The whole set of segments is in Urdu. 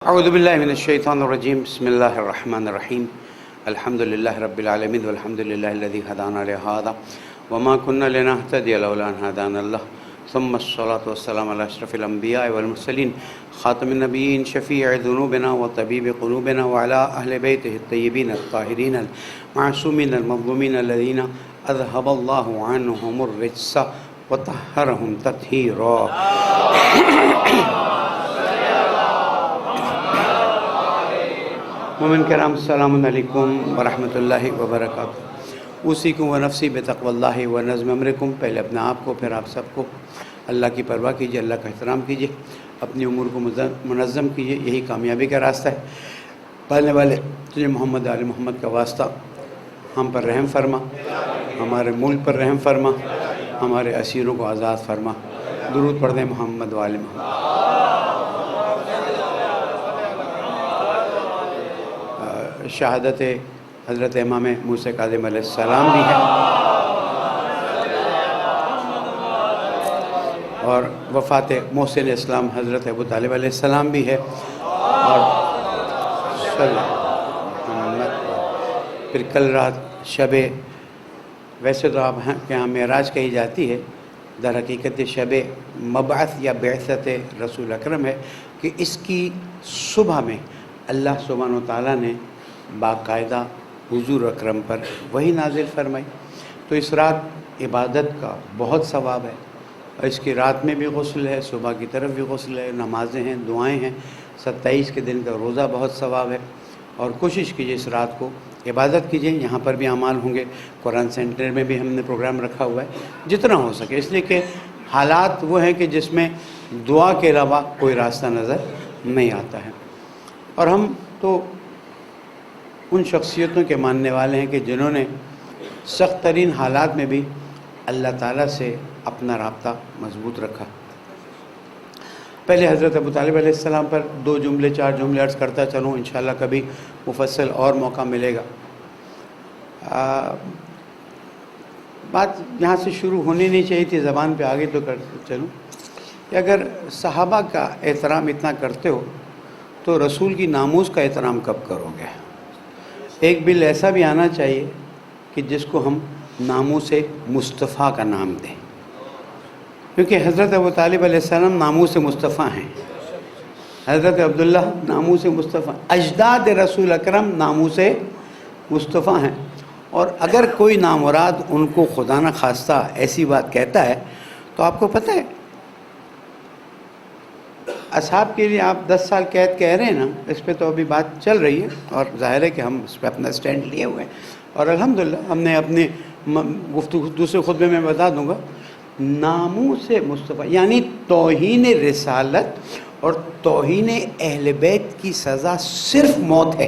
اعوذ باللہ من الشیطان الرجیم بسم اللہ الرحمن الرحیم الحمد للہ رب العالمین والحمد للہ الذی ہدانا لہذا وما كنا لنهتدی لولا ان ہدانا اللہ ثم الصلاة والسلام علی اشرف الانبیاء والمرسلین خاتم النبیین شفیع ذنوبنا وطبیب قلوبنا وعلی اہل بیتہ الطیبین الطاہرین المعصومین المظلومین الذین اذهب اللہ عنہم الرجس وطہرہم تطہیرا. مومن کرام السلام علیکم ورحمۃ اللہ وبرکاتہ. اوصیکم و نفسی بتقوی اللہ و نظم امرکم. پہلے اپنے آپ کو پھر آپ سب کو اللہ کی پرواہ کیجیے، اللہ کا احترام کیجیے، اپنی امور کو منظم کیجیے، یہی کامیابی کا راستہ ہے. پالنے والے تجھے محمد آل محمد کا واسطہ ہم پر رحم فرما، ہمارے ملک پر رحم فرما، ہمارے اسیروں کو آزاد فرما. درود پڑھ دیں محمد و آل محمد. شہادت حضرت امام موسیٰ کاظم علیہ السلام بھی ہے اور وفات محسن اسلام حضرت ابو طالب علیہ السلام بھی ہے. اور پھر کل رات شب، ویسے تو آپ کے یہاں معراج کہی جاتی ہے، در حقیقت شب مبعث یا بعثت رسول اکرم ہے کہ اس کی صبح میں اللہ سبحانہ و تعالیٰ نے باقاعدہ حضور اکرم پر وہی نازل فرمائی. تو اس رات عبادت کا بہت ثواب ہے، اور اس کی رات میں بھی غسل ہے، صبح کی طرف بھی غسل ہے، نمازیں ہیں، دعائیں ہیں. 27 کے دن کا روزہ بہت ثواب ہے، اور کوشش کیجیے اس رات کو عبادت کیجیے. یہاں پر بھی اعمال ہوں گے، قرآن سینٹر میں بھی ہم نے پروگرام رکھا ہوا ہے جتنا ہو سکے، اس لیے کہ حالات وہ ہیں کہ جس میں دعا کے علاوہ کوئی راستہ نظر نہیں آتا ہے. اور ہم تو ان شخصیتوں کے ماننے والے ہیں کہ جنہوں نے سخت ترین حالات میں بھی اللہ تعالیٰ سے اپنا رابطہ مضبوط رکھا. پہلے حضرت ابو طالب علیہ السلام پر 2 جملے 4 جملے عرض کرتا چلوں، انشاءاللہ کبھی مفصل اور موقع ملے گا. بات یہاں سے شروع ہونی نہیں چاہیے تھی، زبان پہ آگے تو کرتے چلوں کہ اگر صحابہ کا احترام اتنا کرتے ہو تو رسول کی ناموس کا احترام کب کرو گے؟ ایک بل ایسا بھی آنا چاہیے کہ جس کو ہم ناموس مصطفیٰ کا نام دیں، کیونکہ حضرت ابو طالب علیہ السلام ناموس مصطفیٰ ہیں، حضرت عبداللہ ناموس مصطفیٰ، اجداد رسول اکرم ناموس مصطفیٰ ہیں. اور اگر کوئی نامراد ان کو خدا نہ خواستہ ایسی بات کہتا ہے تو آپ کو پتہ ہے اصحاب کے لیے آپ 10 سال قید کہہ رہے ہیں نا، اس پہ تو ابھی بات چل رہی ہے، اور ظاہر ہے کہ ہم اس پہ اپنا سٹینڈ لیے ہوئے ہیں. اور الحمدللہ ہم نے اپنے گفتگو دوسرے خطبے میں بتا دوں گا، ناموس مصطفیٰ یعنی توہین رسالت اور توہین اہل بیت کی سزا صرف موت ہے.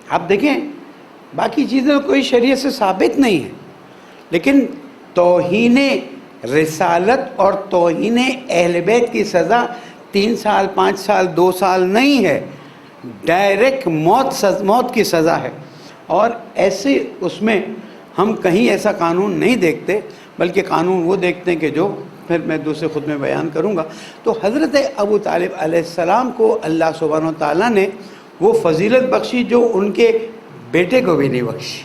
آپ دیکھیں باقی چیزیں کوئی شریعت سے ثابت نہیں ہے، لیکن توہین رسالت اور توہین اہل بیت کی سزا 3 سال 5 سال 2 سال نہیں ہے، ڈائریکٹ موت کی سزا ہے. اور ایسے اس میں ہم کہیں ایسا قانون نہیں دیکھتے، بلکہ قانون وہ دیکھتے ہیں کہ جو پھر میں دوسرے خود میں بیان کروں گا. تو حضرت ابو طالب علیہ السلام کو اللہ سبحانہ و تعالیٰ نے وہ فضیلت بخشی جو ان کے بیٹے کو بھی نہیں بخشی.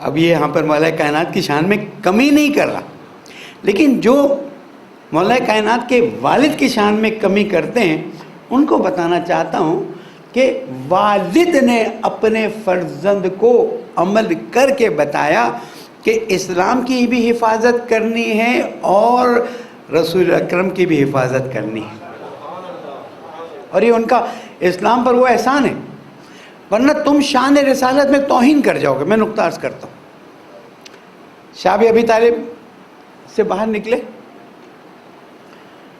اب یہ یہاں پر مولا کائنات کی شان میں کمی نہیں کر رہا، لیکن جو مولا کائنات کے والد کی شان میں کمی کرتے ہیں ان کو بتانا چاہتا ہوں کہ والد نے اپنے فرزند کو عمل کر کے بتایا کہ اسلام کی بھی حفاظت کرنی ہے اور رسول اکرم کی بھی حفاظت کرنی ہے. اور یہ ان کا اسلام پر وہ احسان ہے، ورنہ تم شان رسالت میں توہین کر جاؤ گے. میں نقطہ عرض کرتا ہوں. شاب ابی طالب سے باہر نکلے،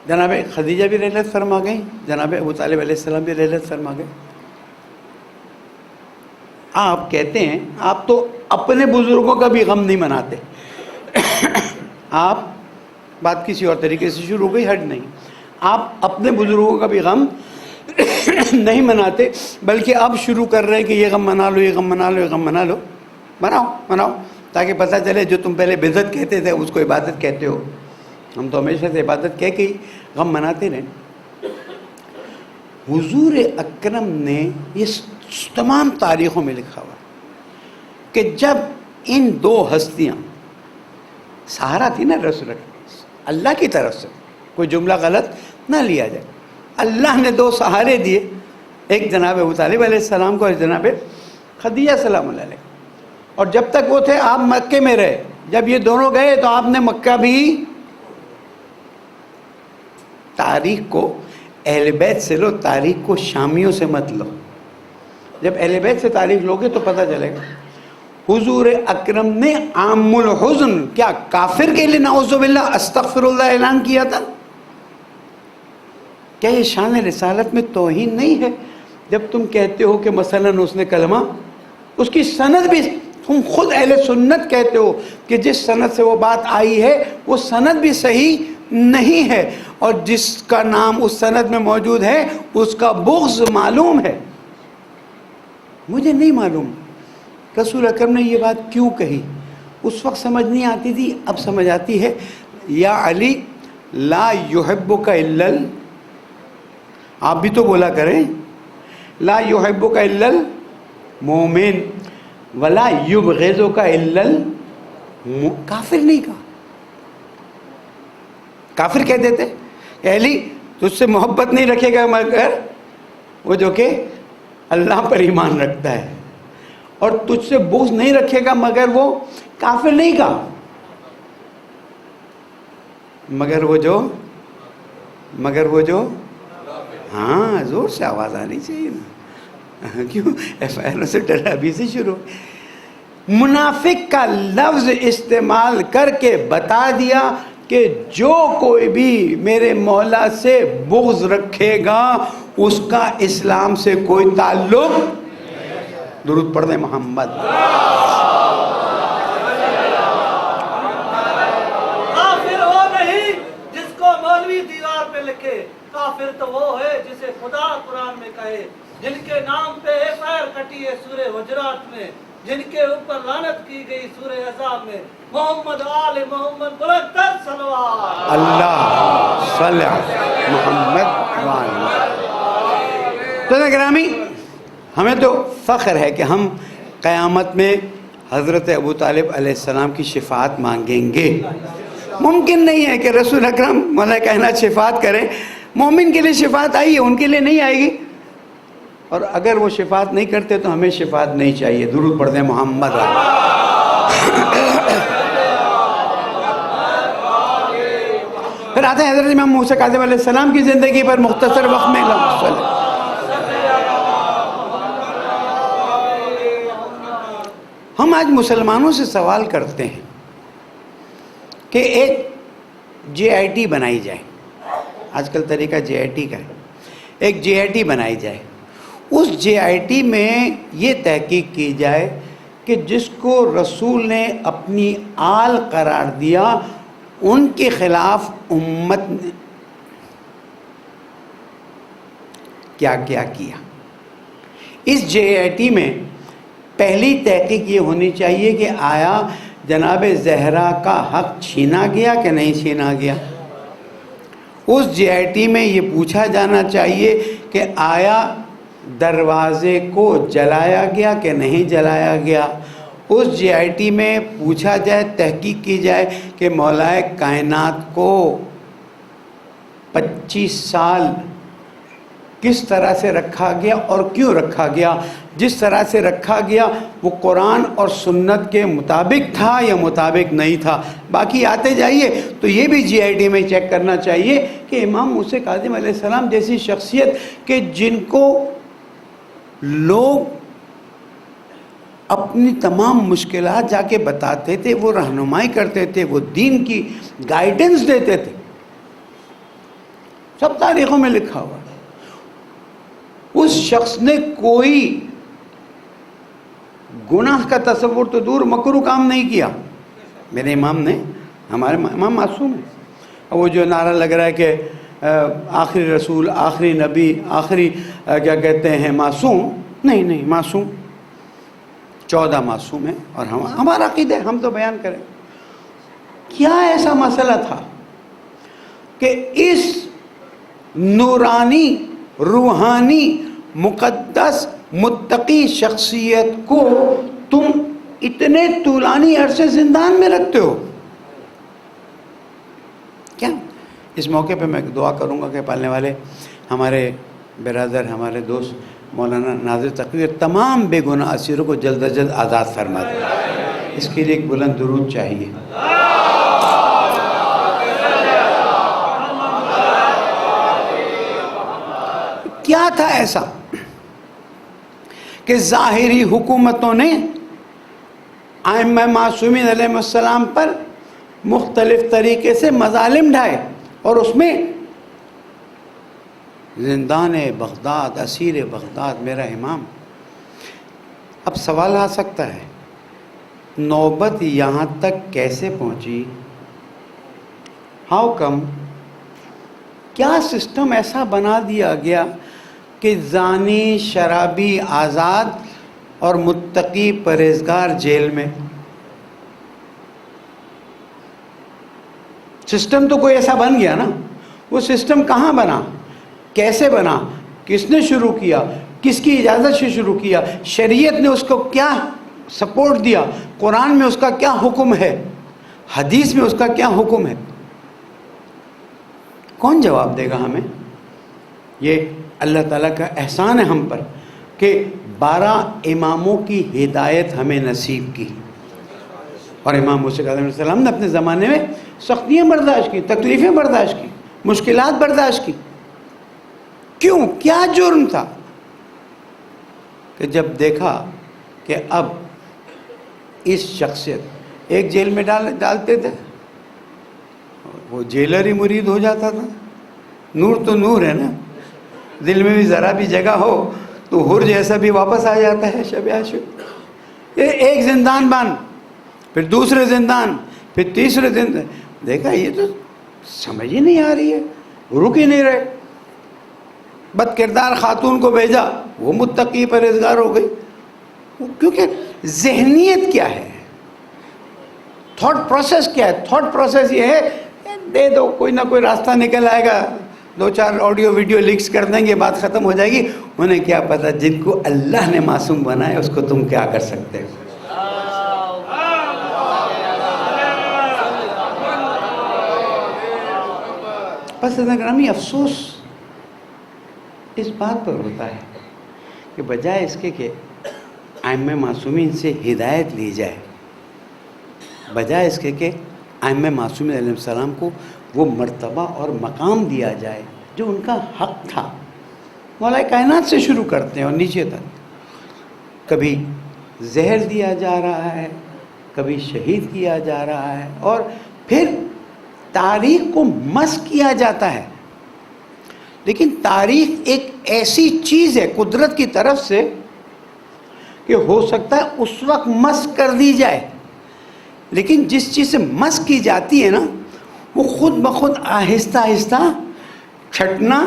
جناب خدیجہ بھی رحلت فرما گئی، جناب ابو طالب علیہ السلام بھی رحلت فرما گئے. آپ کہتے ہیں آپ تو اپنے بزرگوں کا بھی غم نہیں مناتے. آپ بات کسی اور طریقے سے شروع ہو گئی، ہٹ نہیں. آپ اپنے بزرگوں کا بھی غم نہیں مناتے، بلکہ اب شروع کر رہے ہیں کہ یہ غم منا لو، یہ غم منا لو، یہ غم منا لو. مناؤ تاکہ پتہ چلے جو تم پہلے بدعت کہتے تھے اس کو عبادت کہتے ہو. ہم تو ہمیشہ سے عبادت کہہ کے ہی غم مناتے رہے. حضور اکرم نے یہ تمام تاریخوں میں لکھا ہوا کہ جب ان دو ہستیاں سہارا تھی نا رسول اللہ کی طرف سے, کوئی جملہ غلط نہ لیا جائے, اللہ نے دو سہارے دیے, ایک جناب ابو طالب علیہ السلام کو اور جناب خدیجہ سلام اللہ علیہ. اور جب تک وہ تھے آپ مکے میں رہے, جب یہ دونوں گئے تو آپ نے مکہ بھی. تاریخ کو اہل بیت سے لو, تاریخ کو شامیوں سے مت لو. جب اہل بیت سے تاریخ لوگے تو پتہ چلے گا. حضور اکرم نے عام الحزن کیا کافر کے لیے نعوذ باللہ استغفر اللہ اعلان کیا تھا؟ کیا یہ شان رسالت میں توہین نہیں ہے جب تم کہتے ہو کہ مثلاً اس نے کلمہ, اس کی سند بھی تم خود اہل سنت کہتے ہو کہ جس سند سے وہ بات آئی ہے وہ سند بھی صحیح نہیں ہے, اور جس کا نام اس سند میں موجود ہے اس کا بغض معلوم ہے. مجھے نہیں معلوم رسول اکرم نے یہ بات کیوں کہی, اس وقت سمجھ نہیں آتی تھی, اب سمجھ آتی ہے. یا علی لا یحبک الا آپ بھی تو بولا کریں لا یحبک الا المومن ولا یبغضک الا کافر نہیں کہا. کافر کہہ دیتے کہ علی تجھ سے محبت نہیں رکھے گا مگر وہ جو کہ اللہ پر ایمان رکھتا ہے, اور تجھ سے بغض نہیں رکھے گا مگر وہ کافر نہیں کہا, مگر وہ جو ہاں زور سے آواز آنی چاہیے نا, کیوں ایف آئی آر سے ڈر ابھی سے شروع. منافق کا لفظ استعمال کر کے بتا دیا کہ جو کوئی بھی میرے مولا سے بغض رکھے گا اس کا اسلام سے کوئی تعلق. درود پڑھ دیں محمد. کافر وہ نہیں جس کو مولوی دیوار پہ لکھے, کافر تو وہ ہے جسے خدا قرآن میں کہے. جن کے نام پہ ایف آئی آر کٹی ہے سورہ حجرات میں, جن کے اوپر لعنت کی گئی سورہ احزاب میں, محمد آل محمد بلند تر صلوات. اللہ صلی علی محمد وآلہ. تو گرامی, ہمیں تو فخر ہے کہ ہم قیامت میں حضرت ابو طالب علیہ السلام کی شفاعت مانگیں گے. ممکن نہیں ہے کہ رسول اکرم مولا کائنات شفاعت کریں. مومن کے لیے شفاعت آئی ہے, ان کے لیے نہیں آئے گی, اور اگر وہ شفاعت نہیں کرتے تو ہمیں شفاعت نہیں چاہیے. درود پڑھ دیں محمد. پھر آتے ہیں حضرت امام موسیٰ کاظم علیہ السلام کی زندگی پر مختصر وقت میں. ہم آج مسلمانوں سے سوال کرتے ہیں کہ ایک جے آئی ٹی بنائی جائے. آج کل طریقہ جے آئی ٹی کا ہے. ایک جے آئی ٹی بنائی جائے, اس جے آئی ٹی میں یہ تحقیق کی جائے کہ جس کو رسول نے اپنی آل قرار دیا ان کے خلاف امت نے کیا کیا کیا. اس جے آئی ٹی میں پہلی تحقیق یہ ہونی چاہیے کہ آیا جناب زہرا کا حق چھینا گیا کہ نہیں چھینا گیا. اس جے آئی ٹی میں یہ پوچھا جانا چاہیے کہ آیا دروازے کو جلایا گیا کہ نہیں جلایا گیا. اس جے آئی ٹی میں پوچھا جائے, تحقیق کی جائے کہ مولائے کائنات کو 25 سال کس طرح سے رکھا گیا اور کیوں رکھا گیا. جس طرح سے رکھا گیا وہ قرآن اور سنت کے مطابق تھا یا مطابق نہیں تھا. باقی آتے جائیے تو یہ بھی جے آئی ٹی میں چیک کرنا چاہیے کہ امام موسیٰ کاظم علیہ السلام جیسی شخصیت کہ جن کو لوگ اپنی تمام مشکلات جا کے بتاتے تھے, وہ رہنمائی کرتے تھے, وہ دین کی گائیڈنس دیتے تھے, سب تاریخوں میں لکھا ہوا. اس شخص نے کوئی گناہ کا تصور تو دور, مکروہ کام نہیں کیا. میرے امام نے, ہمارے امام معصوم ہیں. وہ جو نعرہ لگ رہا ہے کہ آخری رسول, آخری نبی, آخری کیا کہتے ہیں معصوم, نہیں معصوم 14 معصوم ہیں, اور ہمارا عقیدہ ہے, ہم تو بیان کریں. کیا ایسا مسئلہ تھا کہ اس نورانی روحانی مقدس متقی شخصیت کو تم اتنے طولانی عرصے زندان میں رکھتے ہو کیا؟ اس موقع پہ میں دعا کروں گا کہ پالنے والے ہمارے برادر، ہمارے دوست مولانا ناظر تقی اور تمام بے گناہ اسیروں کو جلد از جلد آزاد فرما دیں. اس کے لیے ایک بلند درود چاہیے. کیا تھا ایسا کہ ظاہری حکومتوں نے ائمہ معصومین علیہ السلام پر مختلف طریقے سے مظالم ڈھائے اور اس میں زندان بغداد، اسیر بغداد میرا امام. اب سوال آ سکتا ہے نوبت یہاں تک کیسے پہنچی؟ How come? کیا سسٹم ایسا بنا دیا گیا کہ زانی شرابی آزاد اور متقی پرہیزگار جیل میں؟ سسٹم تو کوئی ایسا بن گیا نا. وہ سسٹم کہاں بنا، کیسے بنا، کس نے شروع کیا، کس کی اجازت سے شروع کیا، شریعت نے اس کو کیا سپورٹ دیا، قرآن میں اس کا کیا حکم ہے، حدیث میں اس کا کیا حکم ہے؟ کون جواب دے گا ہمیں؟ یہ اللہ تعالیٰ کا احسان ہے ہم پر کہ 12 اماموں کی ہدایت ہمیں نصیب کی. اور امام موسیٰ علیہ السلام نے اپنے زمانے میں سختیاں برداشت کی، تکلیفیں برداشت کی، مشکلات برداشت کی. کیوں؟ کیا جرم تھا کہ جب دیکھا کہ اب اس شخصیت ایک جیل میں ڈالتے تھے، وہ جیلر ہی مرید ہو جاتا تھا. نور تو نور ہے نا، دل میں بھی ذرا بھی جگہ ہو تو حر جیسا بھی واپس آ جاتا ہے شب عاشق. یہ ایک زندان بند، پھر دوسرے زندان، پھر تیسرے زندان. دیکھا یہ تو سمجھ ہی نہیں آ رہی ہے، رک ہی نہیں رہے. بد کردار خاتون کو بھیجا، وہ متقی پرہیزگار ہو گئی. کیونکہ ذہنیت کیا ہے، تھاٹ پروسیس کیا ہے؟ تھاٹ پروسیس یہ ہے دے دو، کوئی نہ کوئی راستہ نکل آئے گا، 2-4 آڈیو ویڈیو لیکس کر دیں گے، بات ختم ہو جائے گی. انہیں کیا پتا جن کو اللہ نے معصوم بنایا اس کو تم کیا کر سکتے ہو. بس گرامی افسوس اس بات پر ہوتا ہے کہ بجائے اس کے کہ ائمہ معصومین سے ہدایت لی جائے، بجائے اس کے کہ ائمہ معصومین علیہ السلام کو وہ مرتبہ اور مقام دیا جائے جو ان کا حق تھا، مولا کائنات سے شروع کرتے ہیں اور نیچے تک. کبھی زہر دیا جا رہا ہے، کبھی شہید کیا جا رہا ہے، اور پھر تاریخ کو مسخ کیا جاتا ہے. لیکن تاریخ ایک ایسی چیز ہے قدرت کی طرف سے کہ ہو سکتا ہے اس وقت مسخ کر دی جائے، لیکن جس چیز سے مسخ کی جاتی ہے نا وہ خود بخود آہستہ آہستہ چھٹنا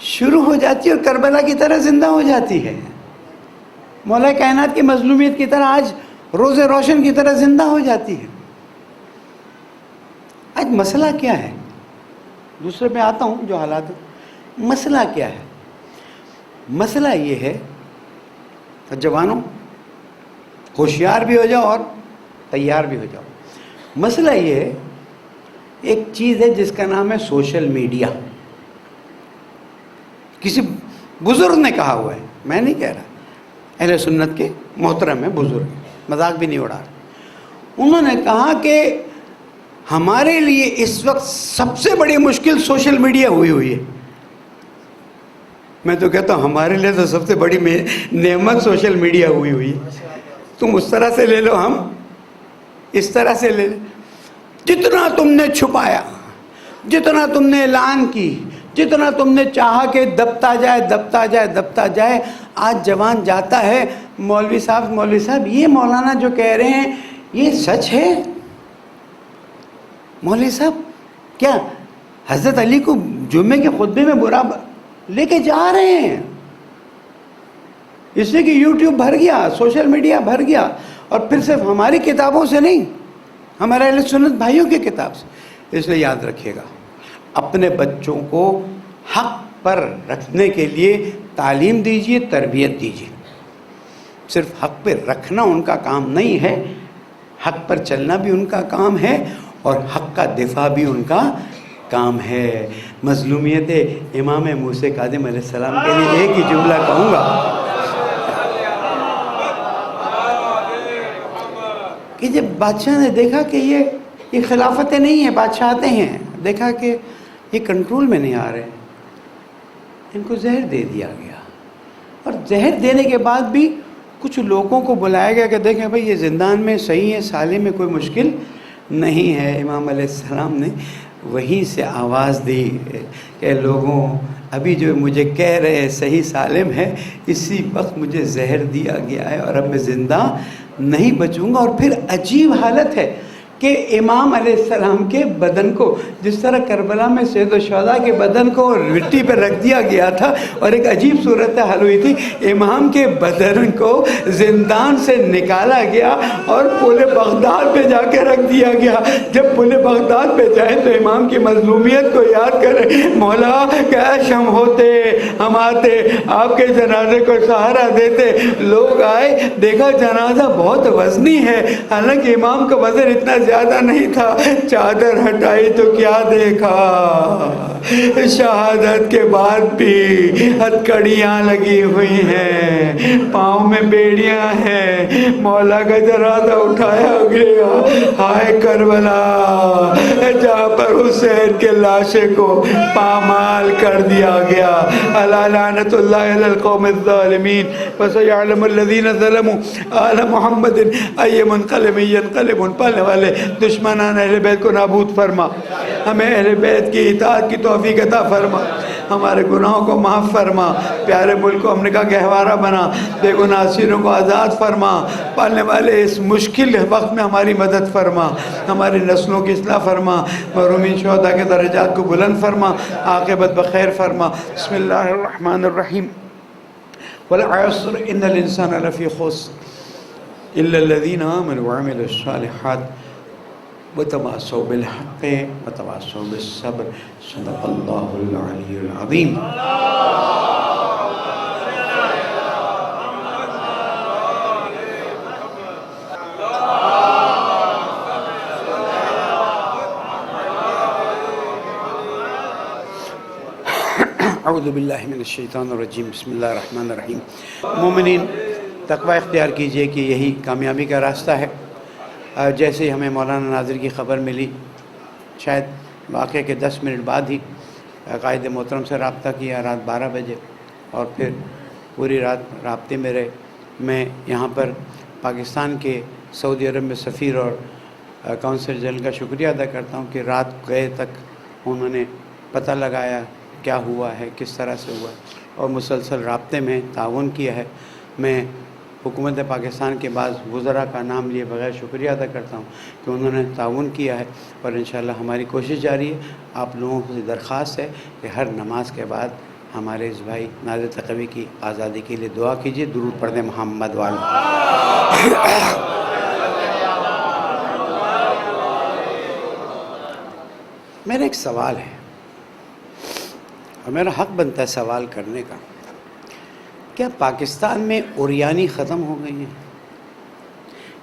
شروع ہو جاتی ہے اور کربلا کی طرح زندہ ہو جاتی ہے. مولا کائنات کی مظلومیت کی طرح آج روز روشن کی طرح زندہ ہو جاتی ہے. آج مسئلہ کیا ہے؟ دوسرے پہ آتا ہوں جو حالات ہے. مسئلہ کیا ہے؟ مسئلہ یہ ہے، جوانوں ہوشیار بھی ہو جاؤ اور تیار بھی ہو جاؤ. مسئلہ یہ ہے، ایک چیز ہے جس کا نام ہے سوشل میڈیا. کسی بزرگ نے کہا ہوا ہے، میں نہیں کہہ رہا، اہل سنت کے محترم ہیں، بزرگ، مذاق بھی نہیں اڑا رہا. انہوں نے کہا کہ ہمارے لیے اس وقت سب سے بڑی مشکل سوشل میڈیا ہوئی ہے. میں تو کہتا ہوں ہمارے لیے تو سب سے بڑی نعمت سوشل میڈیا ہوئی ہے. تم اس طرح سے لے لو، ہم اس طرح سے لے لیں. جتنا تم نے چھپایا، جتنا تم نے اعلان کی، جتنا تم نے چاہا کہ دبتا جائے، آج جوان جاتا ہے، مولوی صاحب یہ مولانا جو کہہ رہے ہیں یہ سچ ہے؟ مولوی صاحب کیا حضرت علی کو جمعے کے خطبے میں برا لے کے جا رہے ہیں؟ اس لیے کہ یوٹیوب بھر گیا، سوشل میڈیا بھر گیا، اور پھر صرف ہماری کتابوں سے نہیں، ہمارے اہل سنت بھائیوں کی کتاب سے. اس لیے یاد رکھیے گا، اپنے بچوں کو حق پر رکھنے کے لیے تعلیم دیجیے، تربیت دیجیے۔ صرف حق پہ رکھنا ان کا کام نہیں ہے، حق پر چلنا بھی ان کا کام ہے اور حق کا دفاع بھی ان کا کام ہے۔ مظلومیت امام موسیٰ کاظم علیہ السلام کے لیے ایک ہی جملہ کہوں گا کہ جب بادشاہ نے دیکھا کہ یہ خلافتیں نہیں ہیں، بادشاہتے ہیں، دیکھا کہ یہ کنٹرول میں نہیں آ رہے، ان کو زہر دے دیا گیا۔ اور زہر دینے کے بعد بھی کچھ لوگوں کو بلایا گیا کہ دیکھیں بھائی یہ زندان میں صحیح ہے، سالم میں کوئی مشکل نہیں ہے۔ امام علیہ السلام نے وہیں سے آواز دی کہ لوگوں، ابھی جو مجھے کہہ رہے ہیں صحیح سالم ہے، اسی وقت مجھے زہر دیا گیا ہے اور اب میں زندہ نہیں بچوں گا۔ اور پھر عجیب حالت ہے کہ امام علیہ السلام کے بدن کو، جس طرح کربلا میں سید الشہداء کے بدن کو مٹی پہ رکھ دیا گیا تھا اور ایک عجیب صورتحال ہوئی تھی، امام کے بدن کو زندان سے نکالا گیا اور پل بغداد پہ جا کے رکھ دیا گیا۔ جب پل بغداد پہ جائے تو امام کی مظلومیت کو یاد کرے، مولا کاش ہم ہوتے، ہم آتے، آپ کے جنازے کو سہارا دیتے۔ لوگ آئے، دیکھا جنازہ بہت وزنی ہے، حالانکہ امام کا وزن اتنا زیادہ نہیں تھا۔ چادر ہٹائی تو کیا دیکھا، شہادت کے بعد بھی ہتھکڑیاں لگی ہوئی ہیں، پاؤں میں بیڑیاں ہیں۔ مولا کا جنازہ اٹھایا گیا، ہائے کربلا جہاں پر حسین کے لاشے کو پامال کر دیا گیا۔ الا لعنت اللہ علی القوم الظالمین فسیعلم الذین ظلموا آل محمد ای منقلب ینقلبون۔ پالنے والے دشمنان اہل بیت کو نابود فرما، ہمیں اہل بیت کی اطاعت کی توفیق عطا فرما، ہمارے گناہوں کو معاف فرما، پیارے ملک کو امن کا گہوارہ بنا، بے گناہ اسیروں کو آزاد فرما۔ پالنے والے اس مشکل وقت میں ہماری مدد فرما، ہماری نسلوں کی اصلاح فرما، مرحومین شہداء کے درجات کو بلند فرما، عاقبت بخیر فرما۔ بسم اللہ الرحمن الرحیم۔ والعصر ان الانسان لفی خسر الا الذین آمنوا وعملوا الصالحات وتواصوا بالحق وتواصوا بالصبر۔ صدق اللہ العلی العظیم۔ اعوذ باللہ من الشیطان الرجیم، بسم اللہ الرحمن الرحیم۔ مومنین، تقوی اختیار کیجئے کہ یہی کامیابی کا راستہ ہے۔ جیسے ہی ہمیں مولانا ناظر کی خبر ملی، شاید واقعے کے 10 منٹ بعد ہی قائد محترم سے رابطہ کیا رات 12 بجے، اور پھر پوری رات رابطے میں رہے۔ میں یہاں پر پاکستان کے سعودی عرب میں سفیر اور کونسل جنرل کا شکریہ ادا کرتا ہوں کہ رات گئے تک انہوں نے پتہ لگایا کیا ہوا ہے، کس طرح سے ہوا، اور مسلسل رابطے میں تعاون کیا ہے۔ میں حکومت پاکستان کے بعض وزراء کا نام لیے بغیر شکریہ ادا کرتا ہوں کہ انہوں نے تعاون کیا ہے، اور انشاءاللہ ہماری کوشش جاری ہے۔ آپ لوگوں سے درخواست ہے کہ ہر نماز کے بعد ہمارے اس بھائی ناظر تقوی کی آزادی کے لیے دعا کیجیے، درود پڑھ دیں محمد والے۔ میرا ایک سوال ہے اور میرا حق بنتا ہے سوال کرنے کا، کیا پاکستان میں اوریانی ختم ہو گئی ہے؟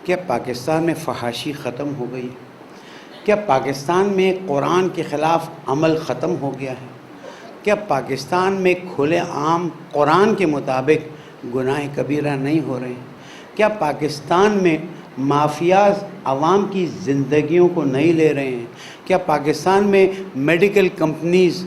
کیا پاکستان میں فحاشی ختم ہو گئی ہے؟ کیا پاکستان میں قرآن کے خلاف عمل ختم ہو گیا ہے؟ کیا پاکستان میں کھلے عام قرآن کے مطابق گناہ کبیرہ نہیں ہو رہے ہیں؟ کیا پاکستان میں مافیاز عوام کی زندگیوں کو نہیں لے رہے ہیں؟ کیا پاکستان میں میڈیکل کمپنیز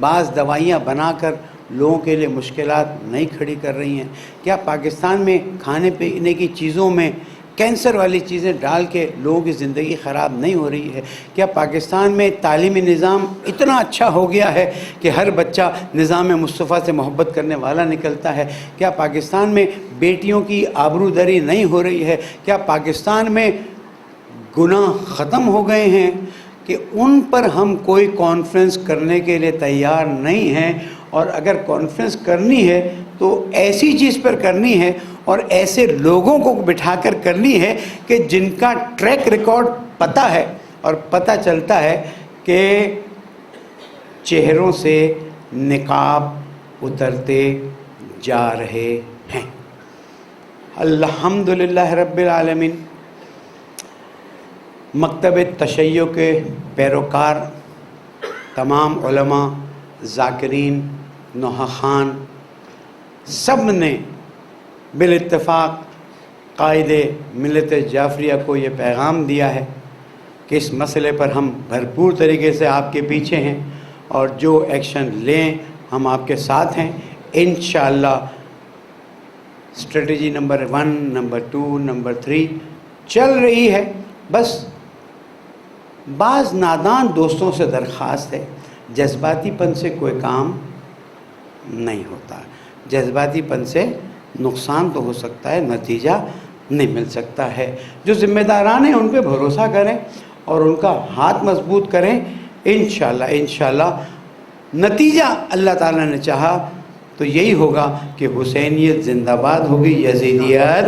بعض دوائیاں بنا کر لوگوں کے لیے مشکلات نہیں کھڑی کر رہی ہیں؟ کیا پاکستان میں کھانے پینے کی چیزوں میں کینسر والی چیزیں ڈال کے لوگوں کی زندگی خراب نہیں ہو رہی ہے؟ کیا پاکستان میں تعلیمی نظام اتنا اچھا ہو گیا ہے کہ ہر بچہ نظام مصطفیٰ سے محبت کرنے والا نکلتا ہے؟ کیا پاکستان میں بیٹیوں کی آبرودری نہیں ہو رہی ہے؟ کیا پاکستان میں گناہ ختم ہو گئے ہیں کہ ان پر ہم کوئی کانفرنس کرنے کے لیے تیار نہیں ہیں؟ اور اگر کانفرنس کرنی ہے تو ایسی چیز پر کرنی ہے اور ایسے لوگوں کو بٹھا کر کرنی ہے کہ جن کا ٹریک ریکارڈ پتہ ہے، اور پتہ چلتا ہے کہ چہروں سے نقاب اترتے جا رہے ہیں۔ الحمدللہ رب العالمین۔ مکتب تشیع کے پیروکار تمام علماء، ذاکرین، نوحہ سب نے بالاتفاق قائد ملت جعفریہ کو یہ پیغام دیا ہے کہ اس مسئلے پر ہم بھرپور طریقے سے آپ کے پیچھے ہیں، اور جو ایکشن لیں ہم آپ کے ساتھ ہیں انشاءاللہ۔ اسٹریٹجی نمبر 1، نمبر 2، نمبر 3 چل رہی ہے۔ بس بعض نادان دوستوں سے درخواست ہے، جذباتی پن سے کوئی کام نہیں ہوتا، جذباتی پن سے نقصان تو ہو سکتا ہے، نتیجہ نہیں مل سکتا ہے۔ جو ذمہ داران ہیں ان پہ بھروسہ کریں اور ان کا ہاتھ مضبوط کریں، انشاءاللہ نتیجہ اللہ تعالیٰ نے چاہا تو یہی ہوگا کہ حسینیت زندہ باد ہوگی، یزیدیت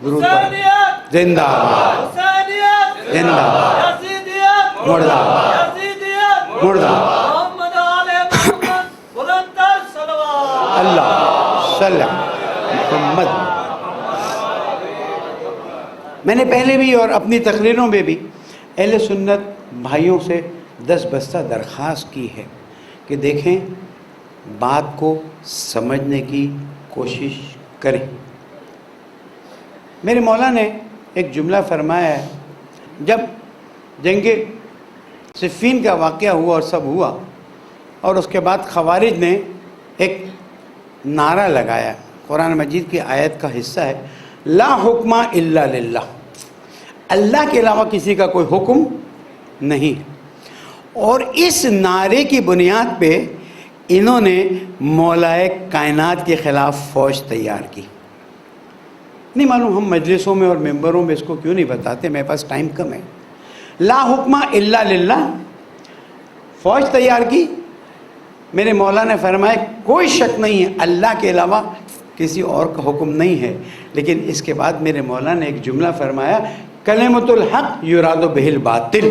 حسینیت زندہ باد، حسینیت زندہ باد، یزیدیت مردہ باد، یزیدیت مردہ باد۔ محمد آل محمد بلندتر صلوات۔ اللہ صلی محمد۔ میں نے پہلے بھی اور اپنی تقریروں میں بھی اہل سنت بھائیوں سے 10 بستہ درخواست کی ہے کہ دیکھیں بات کو سمجھنے کی کوشش کریں۔ میرے مولا نے ایک جملہ فرمایا ہے، جب جنگ صفین کا واقعہ ہوا اور سب ہوا، اور اس کے بعد خوارج نے ایک نعرہ لگایا، قرآن مجید کی آیت کا حصہ ہے، لا حکم الا للہ، اللہ کے علاوہ کسی کا کوئی حکم نہیں۔ اور اس نعرے کی بنیاد پہ انہوں نے مولائے کائنات کے خلاف فوج تیار کی۔ نہیں معلوم ہم مجلسوں میں اور ممبروں میں اس کو کیوں نہیں بتاتے، میرے پاس ٹائم کم ہے۔ لا حکم الا للہ، فوج تیار کی۔ میرے مولا نے فرمایا کوئی شک نہیں ہے اللہ کے علاوہ کسی اور کا حکم نہیں ہے، لیکن اس کے بعد میرے مولا نے ایک جملہ فرمایا، کلمۃ الحق یراد بہ الباطل۔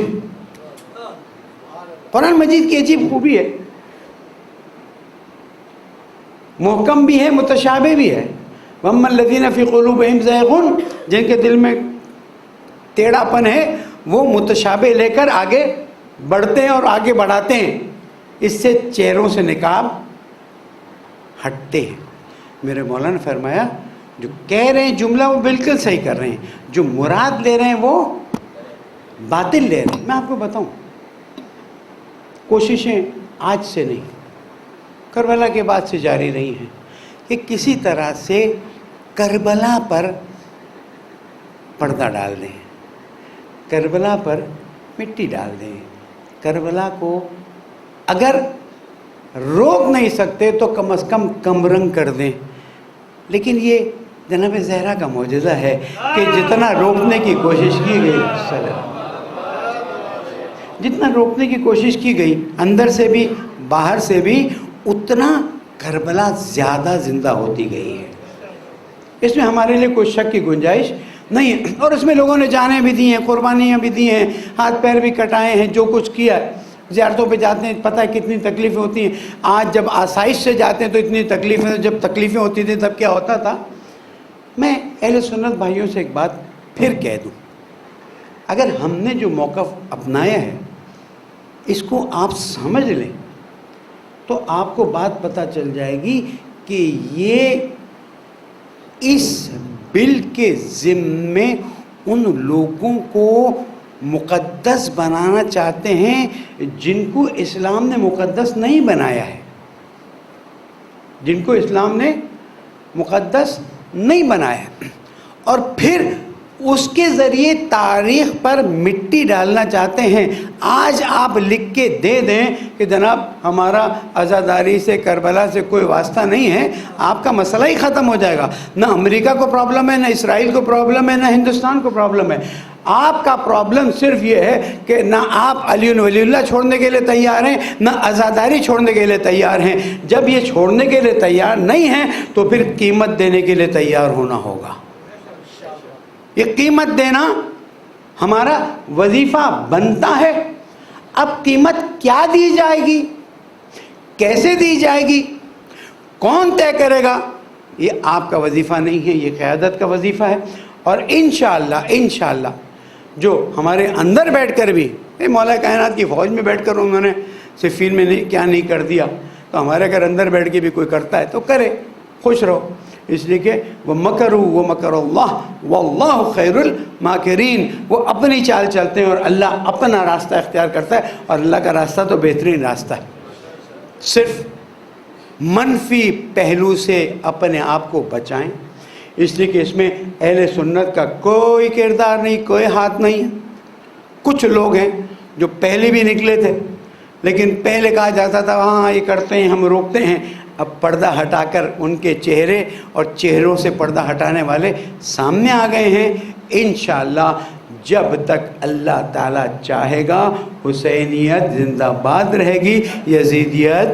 قرآن مجید کی عجیب خوبی ہے، محکم بھی ہے، متشابہ بھی ہے۔ وَأَمَّا الَّذِينَ فِي قُلُوبِهِمْ زَيْغٌ، جن کے دل میں ٹیڑھا پن ہے وہ متشابہ لے کر آگے بڑھتے ہیں اور آگے بڑھاتے ہیں، اس سے چہروں سے نقاب ہٹتے ہیں۔ میرے مولانا نے فرمایا جو کہہ رہے ہیں جملہ وہ بالکل صحیح کر رہے ہیں، جو مراد لے رہے ہیں وہ باطل لے رہے ہیں۔ میں آپ کو بتاؤں، کوششیں آج سے نہیں، کربلا کے بعد سے جاری رہی ہیں کہ کسی طرح سے کربلا پر پردہ ڈال دیں، کربلا پر مٹی ڈال دیں، کربلا کو اگر روک نہیں سکتے تو کم از کم کمرنگ کر دیں۔ لیکن یہ جناب زہرا کا معجزہ ہے کہ جتنا روکنے کی کوشش کی گئی، جتنا روکنے کی کوشش کی گئی اندر سے بھی باہر سے بھی، اتنا کربلا زیادہ زندہ ہوتی گئی ہے۔ اس میں ہمارے لیے کوئی شک کی گنجائش نہیں ہے، اور اس میں لوگوں نے جانیں بھی دی ہیں، قربانیاں بھی دی ہیں، ہاتھ پیر بھی کٹائے ہیں، جو کچھ کیا ہے۔ زیارتوں پہ جاتے ہیں، پتہ ہے کتنی تکلیفیں ہوتی ہیں۔ آج جب آسائش سے جاتے ہیں تو اتنی تکلیفیں، جب تکلیفیں ہوتی تھیں تب کیا ہوتا تھا۔ میں اہل سنت بھائیوں سے ایک بات پھر کہہ دوں، اگر ہم نے جو موقف اپنایا ہے اس کو آپ سمجھ لیں تو آپ کو بات پتہ چل جائے گی کہ یہ اس بل کے ذمے ان لوگوں کو مقدس بنانا چاہتے ہیں جن کو اسلام نے مقدس نہیں بنایا ہے، جن کو اسلام نے مقدس نہیں بنایا ہے، اور پھر اس کے ذریعے تاریخ پر مٹی ڈالنا چاہتے ہیں۔ آج آپ لکھ کے دے دیں کہ جناب ہمارا عزاداری سے، کربلا سے کوئی واسطہ نہیں ہے، آپ کا مسئلہ ہی ختم ہو جائے گا۔ نہ امریکہ کو پرابلم ہے، نہ اسرائیل کو پرابلم ہے، نہ ہندوستان کو پرابلم ہے۔ آپ کا پرابلم صرف یہ ہے کہ نہ آپ علی ولی اللہ چھوڑنے کے لیے تیار ہیں، نہ عزاداری چھوڑنے کے لیے تیار ہیں۔ جب یہ چھوڑنے کے لیے تیار نہیں ہیں تو پھر قیمت دینے کے لیے تیار ہونا ہوگا۔ یہ قیمت دینا ہمارا وظیفہ بنتا ہے۔ اب قیمت کیا دی جائے گی، کیسے دی جائے گی، کون طے کرے گا؟ یہ آپ کا وظیفہ نہیں ہے، یہ قیادت کا وظیفہ ہے۔ اور انشاءاللہ جو ہمارے اندر بیٹھ کر بھی مولا کائنات کی فوج میں بیٹھ کر انہوں نے صفین میں کیا نہیں کر دیا، تو ہمارے گھر اندر بیٹھ کے بھی کوئی کرتا ہے تو کرے، خوش رہو، اس لیے کہ وہ مکر اللہ واللہ خیر الماکرین، وہ اپنی چال چلتے ہیں اور اللہ اپنا راستہ اختیار کرتا ہے، اور اللہ کا راستہ تو بہترین راستہ ہے۔ صرف منفی پہلو سے اپنے آپ کو بچائیں، اس لیے کہ اس میں اہل سنت کا کوئی کردار نہیں، کوئی ہاتھ نہیں ہے۔ کچھ لوگ ہیں جو پہلے بھی نکلے تھے، لیکن پہلے کہا جاتا تھا ہاں یہ کرتے ہیں، ہم روکتے ہیں، اب پردہ ہٹا کر ان کے چہرے اور چہروں سے پردہ ہٹانے والے سامنے آ گئے ہیں۔ انشاءاللہ جب تک اللہ تعالیٰ چاہے گا حسینیت زندہ باد رہے گی، یزیدیت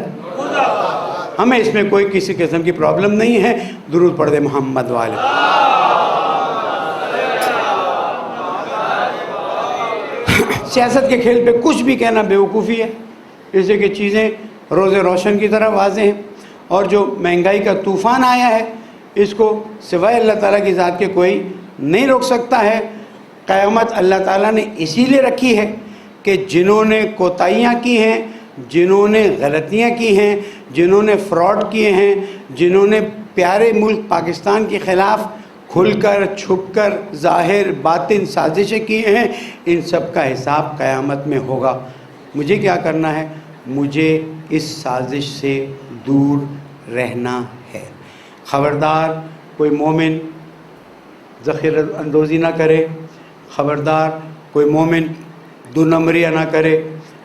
ہمیں اس میں کوئی کسی قسم کی پرابلم نہیں ہے۔ درود پڑھ دے محمد والے۔ سیاست کے کھیل پہ کچھ بھی کہنا بیوقوفی ہے، اس لیے کہ چیزیں روز روشن کی طرح واضح ہیں، اور جو مہنگائی کا طوفان آیا ہے اس کو سوائے اللہ تعالیٰ کی ذات کے کوئی نہیں روک سکتا ہے۔ قیامت اللہ تعالیٰ نے اسی لیے رکھی ہے کہ جنہوں نے کوتاہیاں کی ہیں، جنہوں نے غلطیاں کی ہیں، جنہوں نے فراڈ کیے ہیں، جنہوں نے پیارے ملک پاکستان کے خلاف کھل کر چھپ کر ظاہر باطن سازشیں کی ہیں، ان سب کا حساب قیامت میں ہوگا۔ مجھے کیا کرنا ہے؟ مجھے اس سازش سے دور رہنا ہے۔ خبردار کوئی مومن ذخیرہ اندوزی نہ کرے، خبردار کوئی مومن دو نمبریاں نہ کرے،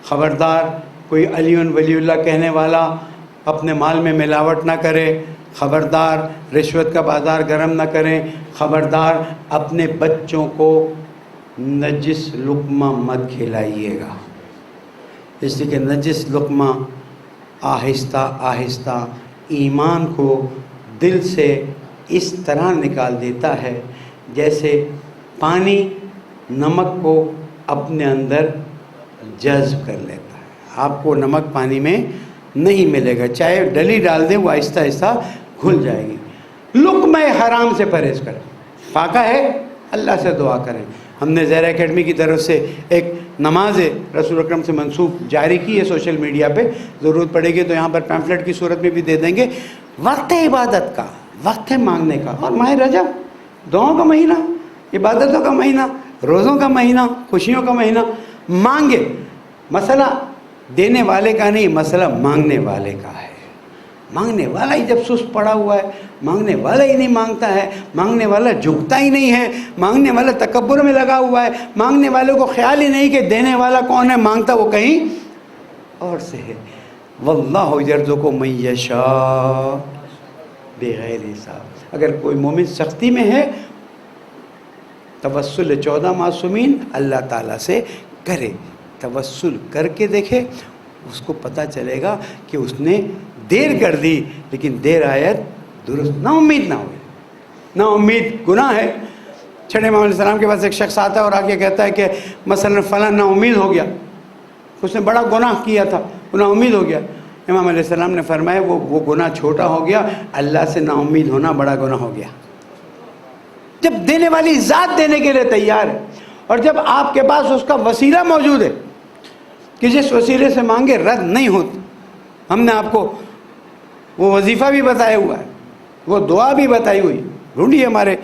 خبردار کوئی علی ولی اللہ کہنے والا اپنے مال میں ملاوٹ نہ کرے، خبردار رشوت کا بازار گرم نہ کریں، خبردار اپنے بچوں کو نجس لقمہ مت کھلائیے گا، اس لیے کہ نجس لقمہ آہستہ آہستہ ایمان کو دل سے اس طرح نکال دیتا ہے جیسے پانی نمک کو اپنے اندر جذب کر لیتا ہے۔ آپ کو نمک پانی میں نہیں ملے گا، چاہے ڈلی ڈال دیں وہ آہستہ آہستہ گھل جائے گی۔ لقمہ حرام سے پرہیز کریں، فاقہ ہے اللہ سے دعا کریں۔ ہم نے زہرا اکیڈمی کی طرف سے ایک نماز رسول اکرم سے منسوب جاری کی ہے سوشل میڈیا پہ، ضرورت پڑے گی تو یہاں پر پیمفلٹ کی صورت میں بھی دے دیں گے۔ وقت ہے عبادت کا، وقت ہے مانگنے کا، اور ماہ رجب دعاؤں کا مہینہ، عبادتوں کا مہینہ، روزوں کا مہینہ، خوشیوں کا مہینہ۔ مانگے، مسئلہ دینے والے کا نہیں، مسئلہ مانگنے والے کا ہے۔ مانگنے والا ہی جب سست پڑا ہوا ہے، مانگنے والا ہی نہیں مانگتا ہے، مانگنے والا جھکتا ہی نہیں ہے، مانگنے والا تکبر میں لگا ہوا ہے، مانگنے والے کو خیال ہی نہیں کہ دینے والا کون ہے، مانگتا وہ کہیں اور سے ہے۔ واللہ یرزق من یشاء بغیر حساب۔ اگر کوئی مومن سختی میں ہے، توسل 14 معصومین اللہ تعالیٰ سے کرے، توسل کر کے دیکھے، اس کو پتہ چلے گا کہ اس نے دیر کر دی، لیکن دیر آیت درست، نا امید نہ ہوئے، نا امید گناہ ہے۔ چھٹے امام علیہ السلام کے پاس ایک شخص آتا ہے اور آگے کہتا ہے کہ مثلا فلاں نا امید ہو گیا، اس نے بڑا گناہ کیا تھا، وہ نا امید ہو گیا۔ امام علیہ السلام نے فرمایا وہ گناہ چھوٹا ہو گیا، اللہ سے نا امید ہونا بڑا گناہ ہو گیا۔ جب دینے والی ذات دینے کے لیے تیار ہے، اور جب آپ کے پاس اس کا وسیلہ موجود ہے کہ جس وسیلے سے مانگے رد نہیں ہوتی۔ ہم نے آپ کو وہ وظیفہ بھی بتایا ہوا ہے، وہ دعا بھی بتائی ہوئی، ڈھونڈیے ہمارے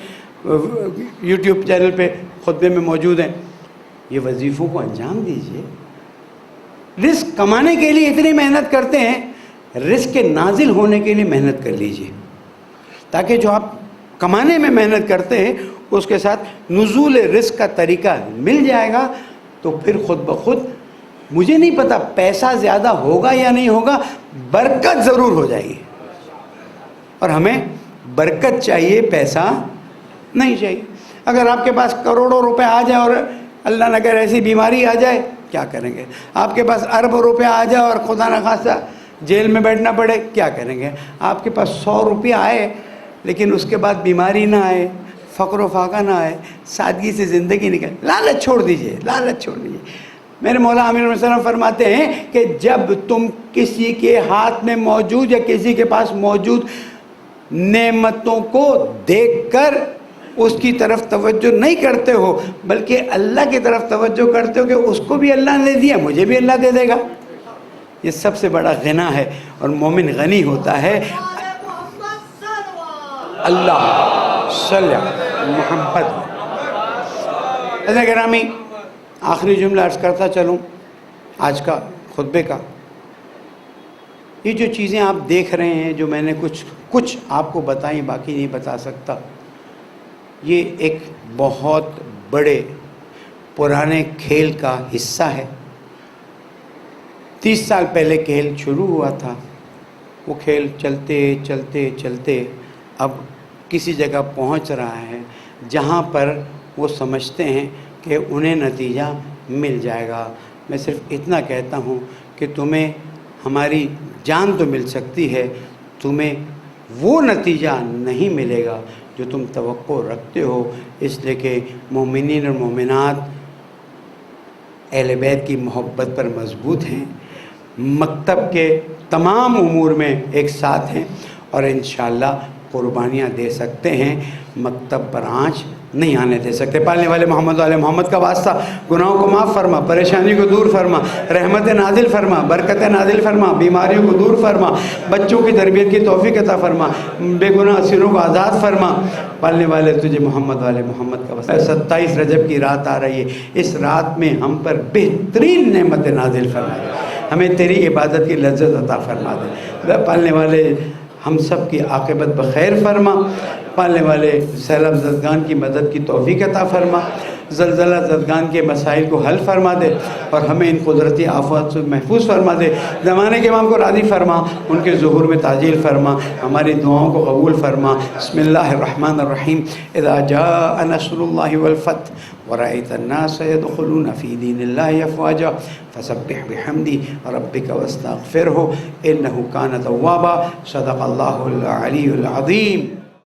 یوٹیوب چینل پہ خطبے میں موجود ہیں۔ یہ وظیفوں کو انجام دیجئے۔ رزق کمانے کے لیے اتنی محنت کرتے ہیں، رزق کے نازل ہونے کے لیے محنت کر لیجئے، تاکہ جو آپ کمانے میں محنت کرتے ہیں اس کے ساتھ نزول رزق کا طریقہ مل جائے گا، تو پھر خود بخود مجھے نہیں پتا پیسہ زیادہ ہوگا یا نہیں ہوگا، برکت ضرور ہو جائے گی۔ اور ہمیں برکت چاہیے، پیسہ نہیں چاہیے۔ اگر آپ کے پاس کروڑوں روپے آ جائے اور اللہ نہ کرے ایسی بیماری آ جائے، کیا کریں گے؟ آپ کے پاس اربوں روپے آ جائے اور خدا نخواستہ جیل میں بیٹھنا پڑے، کیا کریں گے؟ آپ کے پاس 100 روپیہ آئے لیکن اس کے بعد بیماری نہ آئے، فقر و فاقہ نہ آئے، سادگی سے زندگی نکل، لالچ چھوڑ دیجئے، لالچ چھوڑ دیجئے۔ میرے مولا امین علیہ السلام فرماتے ہیں کہ جب تم کسی کے ہاتھ میں موجود یا کسی کے پاس موجود نعمتوں کو دیکھ کر اس کی طرف توجہ نہیں کرتے ہو بلکہ اللہ کی طرف توجہ کرتے ہو کہ اس کو بھی اللہ نے دیا مجھے بھی اللہ دے دے گا، یہ سب سے بڑا غنا ہے۔ اور مومن غنی ہوتا ہے اللہ صلی محمد۔ ایسا گرامی آخری جملہ عرض کرتا چلوں آج کا خطبے کا، یہ جو چیزیں آپ دیکھ رہے ہیں جو میں نے کچھ آپ کو بتائیں باقی نہیں بتا سکتا، یہ ایک بہت بڑے پرانے کھیل کا حصہ ہے۔ 30 سال پہلے کھیل شروع ہوا تھا، وہ کھیل چلتے چلتے چلتے اب کسی جگہ پہنچ رہا ہے جہاں پر وہ سمجھتے ہیں کہ انہیں نتیجہ مل جائے گا۔ میں صرف اتنا کہتا ہوں کہ تمہیں ہماری جان تو مل سکتی ہے، تمہیں وہ نتیجہ نہیں ملے گا جو تم توقع رکھتے ہو، اس لیے کہ مومنین اور مومنات اہل بیت کی محبت پر مضبوط ہیں، مکتب کے تمام امور میں ایک ساتھ ہیں اور انشاءاللہ قربانیاں دے سکتے ہیں، مکتب پر آنچ نہیں آنے دے سکتے۔ پالنے والے محمد والے محمد کا واسطہ، گناہوں کو معاف فرما، پریشانی کو دور فرما، رحمت نازل فرما، برکت نازل فرما، بیماریوں کو دور فرما، بچوں کی تربیت کی توفیق عطا فرما، بے گناہ اسیروں کو آزاد فرما۔ پالنے والے تجھے محمد والے محمد کا واسطہ، 27 رجب کی رات آ رہی ہے، اس رات میں ہم پر بہترین نعمت نازل فرما دے، ہمیں تیری عبادت کی لذت عطا فرما دے۔ پالنے والے ہم سب کی عاقبت بخیر فرما، پالنے والے سیلاب زدگان کی مدد کی توفیق عطا فرما، زلزلہ زدگان کے مسائل کو حل فرما دے اور ہمیں ان قدرتی آفات سے محفوظ فرما دے۔ زمانے کے امام کو راضی فرما، ان کے ظہور میں تعجیل فرما، ہماری دعاؤں کو قبول فرما۔ بسم اللہ الرحمن الرحیم۔ اذا جاء نصر اللہ والفتح ورأيت الناس يدخلون في دين الله أفواجا فسبح بحمد ربك واستغفره إنه كان توابا۔ صدق الله العلي العظيم۔